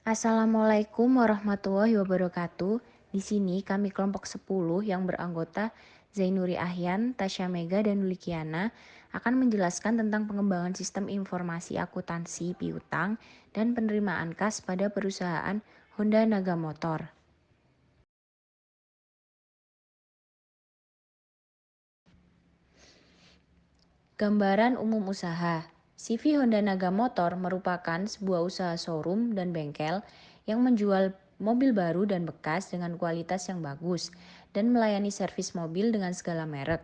Assalamualaikum warahmatullahi wabarakatuh. Di sini kami kelompok 10 yang beranggota Zainuri Ahyan, Tasya Mega, dan Nulikiana akan menjelaskan tentang pengembangan sistem informasi akuntansi piutang dan penerimaan kas pada perusahaan Honda Naga Motor. Gambaran umum usaha. CV Honda Naga Motor merupakan sebuah usaha showroom dan bengkel yang menjual mobil baru dan bekas dengan kualitas yang bagus dan melayani servis mobil dengan segala merek.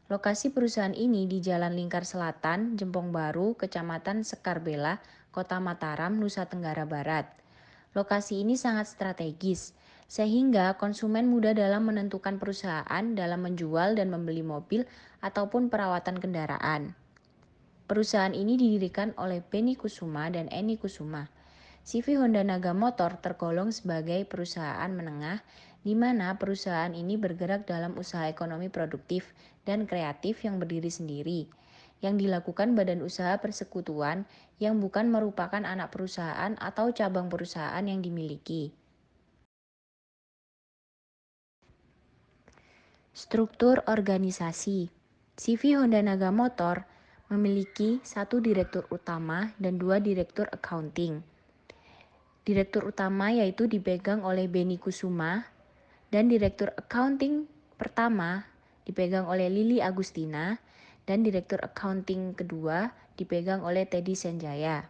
Lokasi perusahaan ini di Jalan Lingkar Selatan, Jempong Baru, Kecamatan Sekarbela, Kota Mataram, Nusa Tenggara Barat. Lokasi ini sangat strategis, sehingga konsumen mudah dalam menentukan perusahaan dalam menjual dan membeli mobil ataupun perawatan kendaraan. Perusahaan ini didirikan oleh Benny Kusuma dan Eni Kusuma. CV Honda Naga Motor tergolong sebagai perusahaan menengah, di mana perusahaan ini bergerak dalam usaha ekonomi produktif dan kreatif yang berdiri sendiri, yang dilakukan badan usaha persekutuan yang bukan merupakan anak perusahaan atau cabang perusahaan yang dimiliki. Struktur organisasi. CV Honda Naga Motor memiliki satu direktur utama dan dua direktur accounting. Direktur utama yaitu dipegang oleh Benny Kusuma dan direktur accounting pertama dipegang oleh Lili Agustina dan direktur accounting kedua dipegang oleh Teddy Senjaya.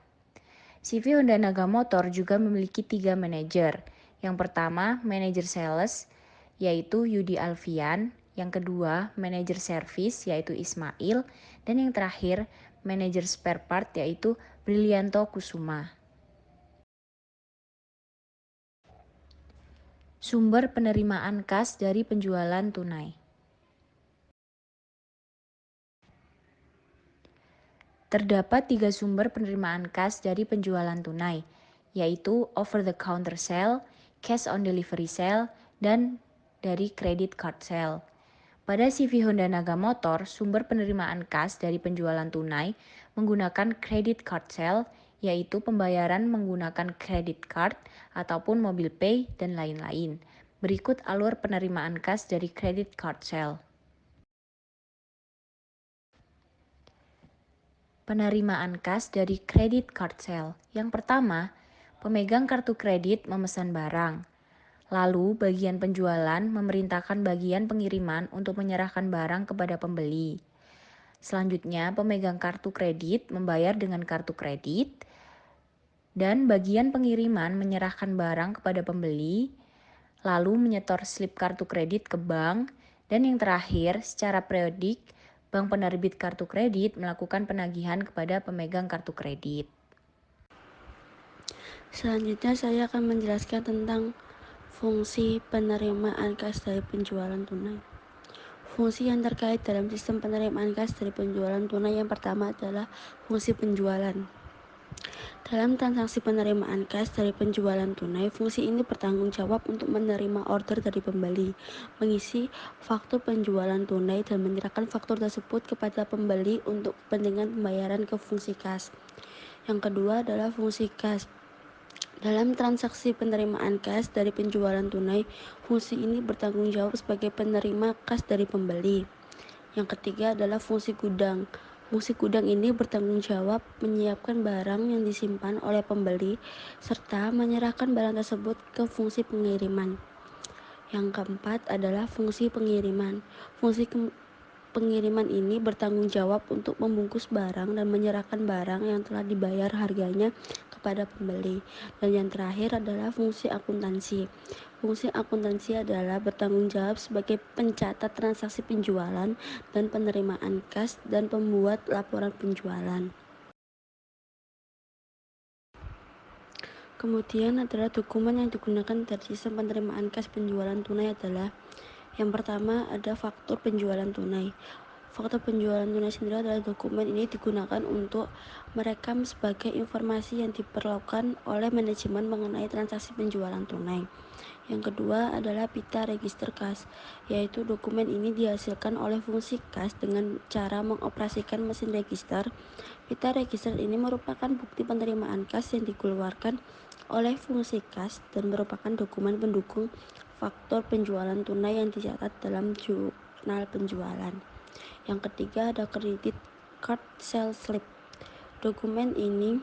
CV Honda Naga Motor juga memiliki 3 manajer. Yang pertama, manajer sales yaitu Yudi Alfian, yang kedua, manajer service yaitu Ismail, dan yang terakhir, manajer spare part yaitu Brilianto Kusuma. Sumber penerimaan kas dari penjualan tunai. Terdapat 3 sumber penerimaan kas dari penjualan tunai, yaitu over-the-counter sale, cash on delivery sale, dan dari credit card sale. Pada CV Honda Naga Motor, sumber penerimaan kas dari penjualan tunai menggunakan credit card sale, yaitu pembayaran menggunakan credit card ataupun mobil pay dan lain-lain. Berikut alur penerimaan kas dari credit card sale. Penerimaan kas dari credit card sale. Yang pertama, pemegang kartu kredit memesan barang. Lalu, bagian penjualan memerintahkan bagian pengiriman untuk menyerahkan barang kepada pembeli. Selanjutnya, pemegang kartu kredit membayar dengan kartu kredit dan bagian pengiriman menyerahkan barang kepada pembeli, lalu menyetor slip kartu kredit ke bank, dan yang terakhir, secara periodik, bank penerbit kartu kredit melakukan penagihan kepada pemegang kartu kredit. Selanjutnya saya akan menjelaskan tentang fungsi penerimaan kas dari penjualan tunai. Fungsi yang terkait dalam sistem penerimaan kas dari penjualan tunai yang pertama adalah fungsi penjualan. Dalam transaksi penerimaan kas dari penjualan tunai, fungsi ini bertanggung jawab untuk menerima order dari pembeli, mengisi faktur penjualan tunai dan menyerahkan faktur tersebut kepada pembeli untuk kepentingan pembayaran ke fungsi kas. Yang kedua adalah fungsi kas. Dalam transaksi penerimaan kas dari penjualan tunai, fungsi ini bertanggung jawab sebagai penerima kas dari pembeli. Yang ketiga adalah fungsi gudang. Fungsi gudang ini bertanggung jawab menyiapkan barang yang disimpan oleh pembeli serta menyerahkan barang tersebut ke fungsi pengiriman. Yang keempat adalah fungsi pengiriman. Fungsi pengiriman ini bertanggung jawab untuk membungkus barang dan menyerahkan barang yang telah dibayar harganya kepada pembeli. Dan yang terakhir adalah fungsi akuntansi. Fungsi akuntansi adalah bertanggung jawab sebagai pencatat transaksi penjualan dan penerimaan kas dan pembuat laporan penjualan. Kemudian adalah dokumen yang digunakan dari sistem penerimaan kas penjualan tunai adalah yang pertama ada faktur penjualan tunai. Faktur penjualan tunai sendiri adalah dokumen ini digunakan untuk merekam sebagai informasi yang diperlukan oleh manajemen mengenai transaksi penjualan tunai. Yang kedua adalah pita register kas, yaitu dokumen ini dihasilkan oleh fungsi kas dengan cara mengoperasikan mesin register. Pita register ini merupakan bukti penerimaan kas yang dikeluarkan oleh fungsi kas dan merupakan dokumen pendukung faktur penjualan tunai yang dicatat dalam jurnal penjualan. Yang ketiga ada credit card sales slip. Dokumen ini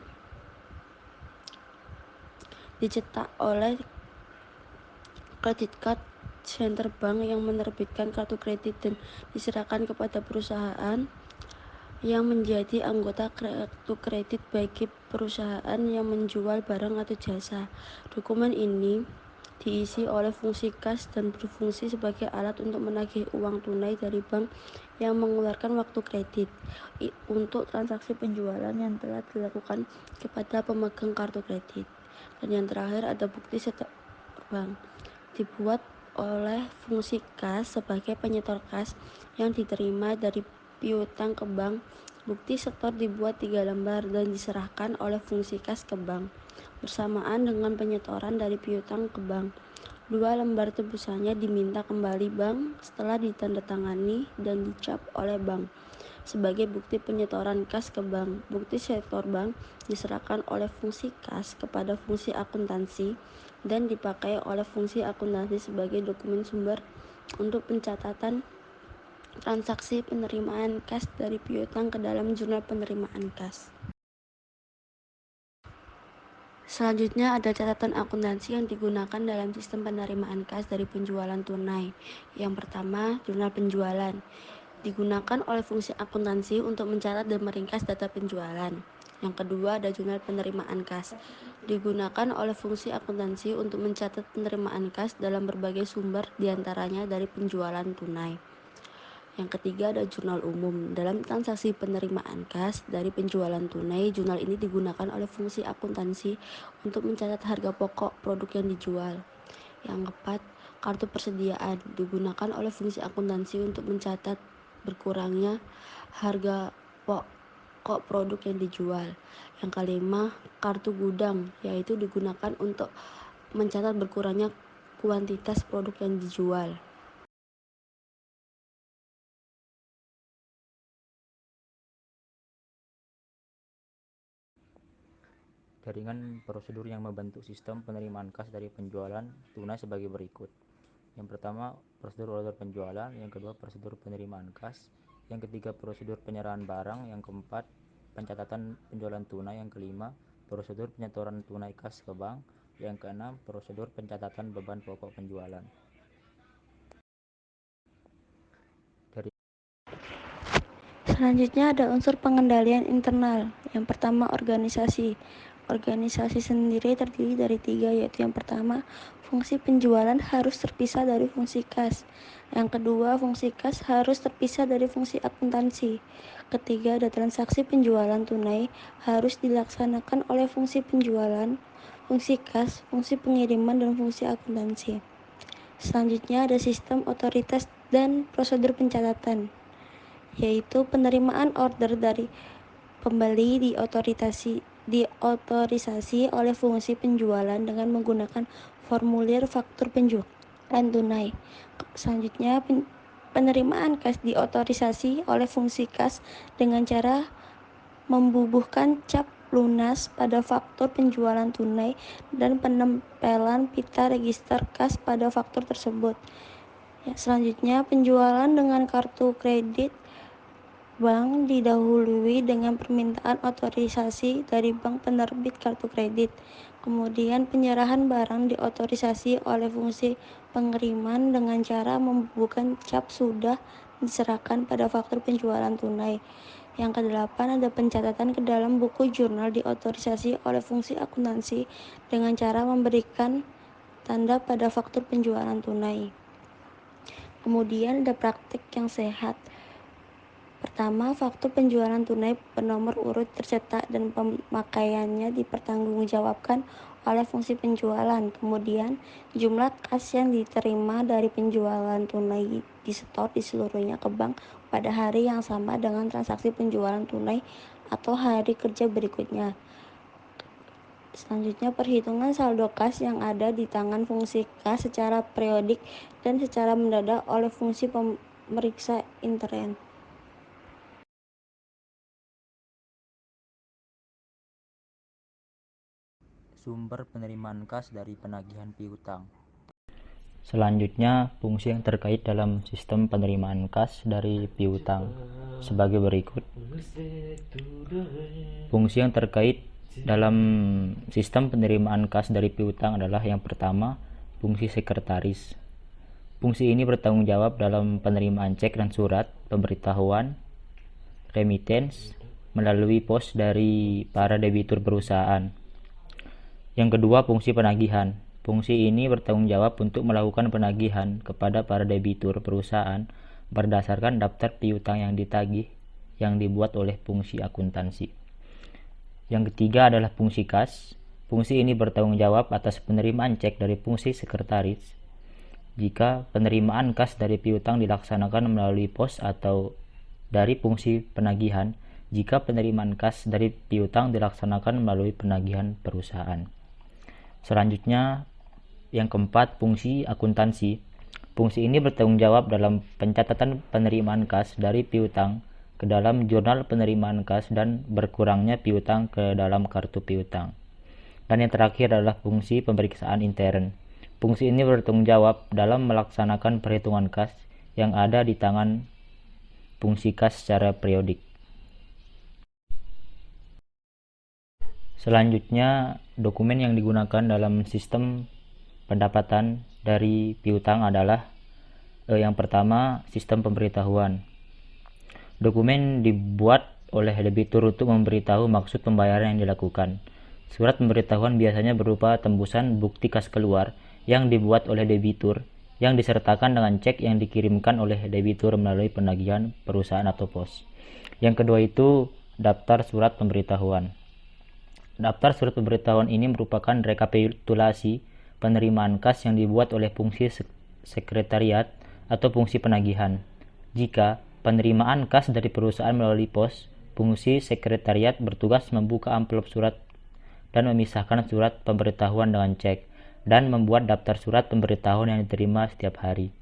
dicetak oleh credit card center bank yang menerbitkan kartu kredit dan diserahkan kepada perusahaan yang menjadi anggota kartu kredit bagi perusahaan yang menjual barang atau jasa. Dokumen ini diisi oleh fungsi kas dan berfungsi sebagai alat untuk menagih uang tunai dari bank yang mengeluarkan waktu kredit untuk transaksi penjualan yang telah dilakukan kepada pemegang kartu kredit. Dan yang terakhir ada bukti setor bank, dibuat oleh fungsi kas sebagai penyetor kas yang diterima dari piutang ke bank. Bukti setor dibuat 3 lembar dan diserahkan oleh fungsi kas ke bank bersamaan dengan penyetoran dari piutang ke bank. 2 lembar tebusannya diminta kembali bank setelah ditandatangani dan dicap oleh bank sebagai bukti penyetoran kas ke bank. Bukti setor bank diserahkan oleh fungsi kas kepada fungsi akuntansi dan dipakai oleh fungsi akuntansi sebagai dokumen sumber untuk pencatatan transaksi penerimaan kas dari piutang ke dalam jurnal penerimaan kas. Selanjutnya ada catatan akuntansi yang digunakan dalam sistem penerimaan kas dari penjualan tunai. Yang pertama, jurnal penjualan. Digunakan oleh fungsi akuntansi untuk mencatat dan meringkas data penjualan. Yang kedua ada jurnal penerimaan kas. Digunakan oleh fungsi akuntansi untuk mencatat penerimaan kas dalam berbagai sumber diantaranya dari penjualan tunai. Yang ketiga ada jurnal umum. Dalam transaksi penerimaan kas dari penjualan tunai, jurnal ini digunakan oleh fungsi akuntansi untuk mencatat harga pokok produk yang dijual. Yang keempat, kartu persediaan digunakan oleh fungsi akuntansi untuk mencatat berkurangnya harga pokok produk yang dijual. Yang kelima, kartu gudang, yaitu digunakan untuk mencatat berkurangnya kuantitas produk yang dijual. Jaringan prosedur yang membentuk sistem penerimaan kas dari penjualan tunai sebagai berikut. Yang pertama, prosedur order penjualan. Yang kedua, prosedur penerimaan kas. Yang ketiga, prosedur penyerahan barang. Yang keempat, pencatatan penjualan tunai. Yang kelima, prosedur penyetoran tunai kas ke bank. Yang keenam, prosedur pencatatan beban pokok penjualan. Dari Selanjutnya ada unsur pengendalian internal. Yang pertama organisasi. Organisasi sendiri terdiri dari 3, yaitu yang pertama fungsi penjualan harus terpisah dari fungsi kas. Yang kedua fungsi kas harus terpisah dari fungsi akuntansi. Ketiga ada transaksi penjualan tunai harus dilaksanakan oleh fungsi penjualan, fungsi kas, fungsi pengiriman, dan fungsi akuntansi. Selanjutnya ada sistem otoritas dan prosedur pencatatan, yaitu penerimaan order dari pembeli diotorisasi oleh fungsi penjualan dengan menggunakan formulir faktur penjualan tunai. Selanjutnya penerimaan kas diotorisasi oleh fungsi kas dengan cara membubuhkan cap lunas pada faktur penjualan tunai dan penempelan pita register kas pada faktur tersebut. Selanjutnya penjualan dengan kartu kredit bank didahului dengan permintaan otorisasi dari bank penerbit kartu kredit. Kemudian penyerahan barang diotorisasi oleh fungsi pengiriman dengan cara membubuhkan cap sudah diserahkan pada faktur penjualan tunai. Yang kedelapan ada pencatatan ke dalam buku jurnal diotorisasi oleh fungsi akuntansi dengan cara memberikan tanda pada faktur penjualan tunai. Kemudian ada praktik yang sehat. Pertama, faktur penjualan tunai bernomor urut tercetak dan pemakaiannya dipertanggungjawabkan oleh fungsi penjualan. Kemudian, jumlah kas yang diterima dari penjualan tunai disetor di seluruhnya ke bank pada hari yang sama dengan transaksi penjualan tunai atau hari kerja berikutnya. Selanjutnya, perhitungan saldo kas yang ada di tangan fungsi kas secara periodik dan secara mendadak oleh fungsi pemeriksa intern. Sumber penerimaan kas dari penagihan piutang. Selanjutnya, fungsi yang terkait dalam sistem penerimaan kas dari piutang sebagai berikut. Fungsi yang terkait dalam sistem penerimaan kas dari piutang adalah yang pertama, fungsi sekretaris. Fungsi ini bertanggung jawab dalam penerimaan cek dan surat, pemberitahuan, remittance, melalui pos dari para debitur perusahaan. Yang kedua, fungsi penagihan. Fungsi ini bertanggung jawab untuk melakukan penagihan kepada para debitur perusahaan berdasarkan daftar piutang yang ditagih yang dibuat oleh fungsi akuntansi. Yang ketiga adalah fungsi kas. Fungsi ini bertanggung jawab atas penerimaan cek dari fungsi sekretaris. Jika penerimaan kas dari piutang dilaksanakan melalui pos atau dari fungsi penagihan, jika penerimaan kas dari piutang dilaksanakan melalui penagihan perusahaan. Selanjutnya, yang keempat, fungsi akuntansi. Fungsi ini bertanggung jawab dalam pencatatan penerimaan kas dari piutang ke dalam jurnal penerimaan kas dan berkurangnya piutang ke dalam kartu piutang. Dan yang terakhir adalah fungsi pemeriksaan intern. Fungsi ini bertanggung jawab dalam melaksanakan perhitungan kas yang ada di tangan fungsi kas secara periodik. Selanjutnya, dokumen yang digunakan dalam sistem pendapatan dari piutang adalah yang pertama, sistem pemberitahuan. Dokumen dibuat oleh debitur untuk memberitahu maksud pembayaran yang dilakukan. Surat pemberitahuan biasanya berupa tembusan bukti kas keluar yang dibuat oleh debitur yang disertakan dengan cek yang dikirimkan oleh debitur melalui penagihan perusahaan atau pos. Yang kedua itu daftar surat pemberitahuan. Daftar surat pemberitahuan ini merupakan rekapitulasi penerimaan kas yang dibuat oleh fungsi sekretariat atau fungsi penagihan. Jika penerimaan kas dari perusahaan melalui pos, fungsi sekretariat bertugas membuka amplop surat dan memisahkan surat pemberitahuan dengan cek dan membuat daftar surat pemberitahuan yang diterima setiap hari.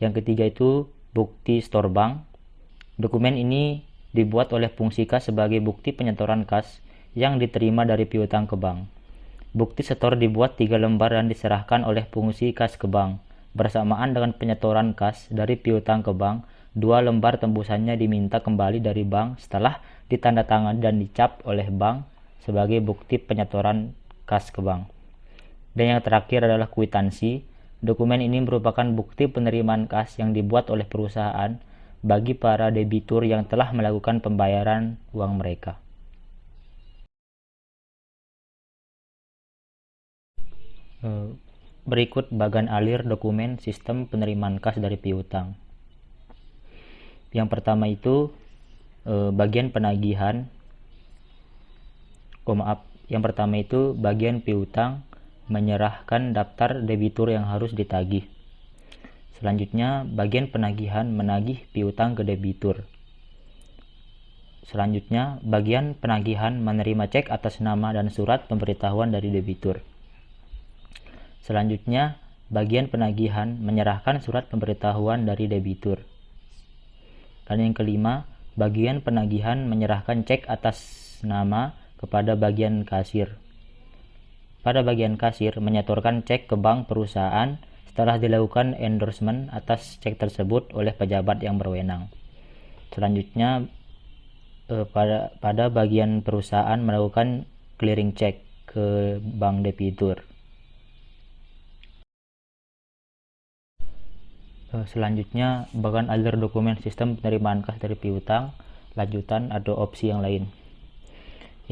Yang ketiga itu bukti store bank. Dokumen ini dibuat oleh fungsi kas sebagai bukti penyetoran kas yang diterima dari piutang ke bank. Bukti setor dibuat 3 lembar dan diserahkan oleh fungsi kas ke bank. Bersamaan dengan penyetoran kas dari piutang ke bank, 2 lembar tembusannya diminta kembali dari bank setelah ditandatangani dan dicap oleh bank sebagai bukti penyetoran kas ke bank. Dan yang terakhir adalah kwitansi. Dokumen ini merupakan bukti penerimaan kas yang dibuat oleh perusahaan bagi para debitur yang telah melakukan pembayaran uang mereka. Berikut bagan alir dokumen sistem penerimaan kas dari piutang. Yang pertama itu bagian penagihan. Yang pertama itu bagian piutang menyerahkan daftar debitur yang harus ditagih. Selanjutnya bagian penagihan menagih piutang ke debitur. Selanjutnya bagian penagihan menerima cek atas nama dan surat pemberitahuan dari debitur. Selanjutnya, bagian penagihan menyerahkan surat pemberitahuan dari debitur. Dan yang kelima, bagian penagihan menyerahkan cek atas nama kepada bagian kasir. Pada bagian kasir menyetorkan cek ke bank perusahaan setelah dilakukan endorsement atas cek tersebut oleh pejabat yang berwenang. Selanjutnya, pada bagian perusahaan melakukan clearing cek ke bank debitur. Selanjutnya, bagan alir dokumen sistem penerimaan kas dari piutang, lanjutan atau opsi yang lain.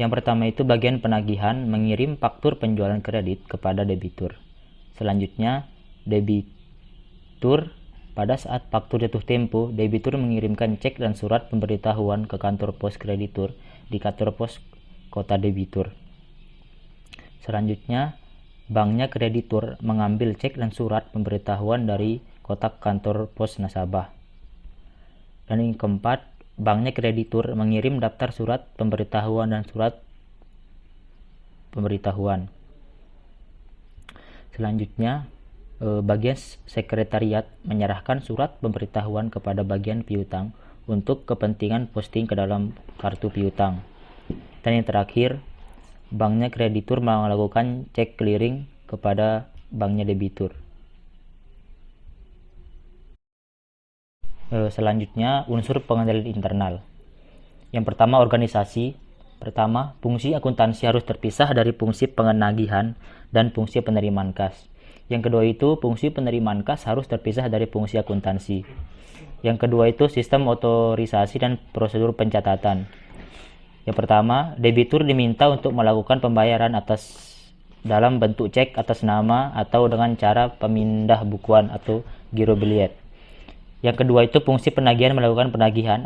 Yang pertama itu bagian penagihan mengirim faktur penjualan kredit kepada debitur. Selanjutnya, debitur pada saat faktur jatuh tempo, debitur mengirimkan cek dan surat pemberitahuan ke kantor pos kreditur di kantor pos kota debitur. Selanjutnya, banknya kreditur mengambil cek dan surat pemberitahuan dari kotak kantor pos nasabah. Dan yang keempat, banknya kreditur mengirim daftar surat pemberitahuan dan surat pemberitahuan. Selanjutnya, bagian sekretariat menyerahkan surat pemberitahuan kepada bagian piutang untuk kepentingan posting ke dalam kartu piutang. Dan yang terakhir, banknya kreditur melakukan cek clearing kepada banknya debitur. Selanjutnya, unsur pengendalian internal. Yang pertama, organisasi. Pertama, fungsi akuntansi harus terpisah dari fungsi pengenagihan dan fungsi penerimaan kas. Yang kedua itu, fungsi penerimaan kas harus terpisah dari fungsi akuntansi. Yang kedua itu, sistem otorisasi dan prosedur pencatatan. Yang pertama, debitur diminta untuk melakukan pembayaran atas dalam bentuk cek atas nama atau dengan cara pemindah bukuan atau giro biliet. Yang kedua itu, fungsi penagihan melakukan penagihan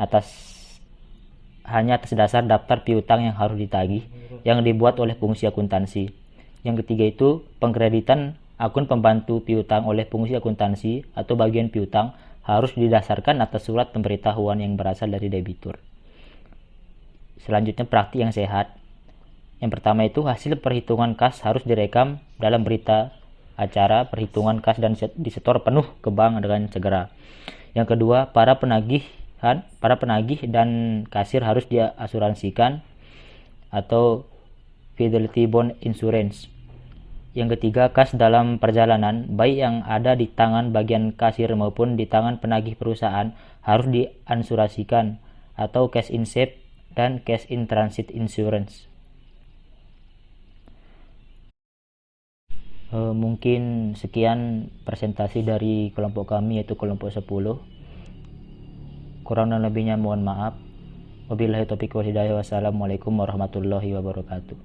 hanya atas dasar daftar piutang yang harus ditagih yang dibuat oleh fungsi akuntansi. Yang ketiga itu, pengkreditan akun pembantu piutang oleh fungsi akuntansi atau bagian piutang harus didasarkan atas surat pemberitahuan yang berasal dari debitur. Selanjutnya, praktik yang sehat. Yang pertama itu, hasil perhitungan kas harus direkam dalam berita acara perhitungan kas dan disetor penuh ke bank dengan segera. Yang kedua, para penagih dan kasir harus diasuransikan atau fidelity bond insurance. Yang ketiga, kas dalam perjalanan, baik yang ada di tangan bagian kasir maupun di tangan penagih perusahaan, harus diasuransikan atau cash in safe dan cash in transit insurance. Mungkin sekian presentasi dari kelompok kami, yaitu kelompok 10. Kurang dan lebihnya mohon maaf. Wabillahi taufiq wal hidayah. Wassalamualaikum warahmatullahi wabarakatuh.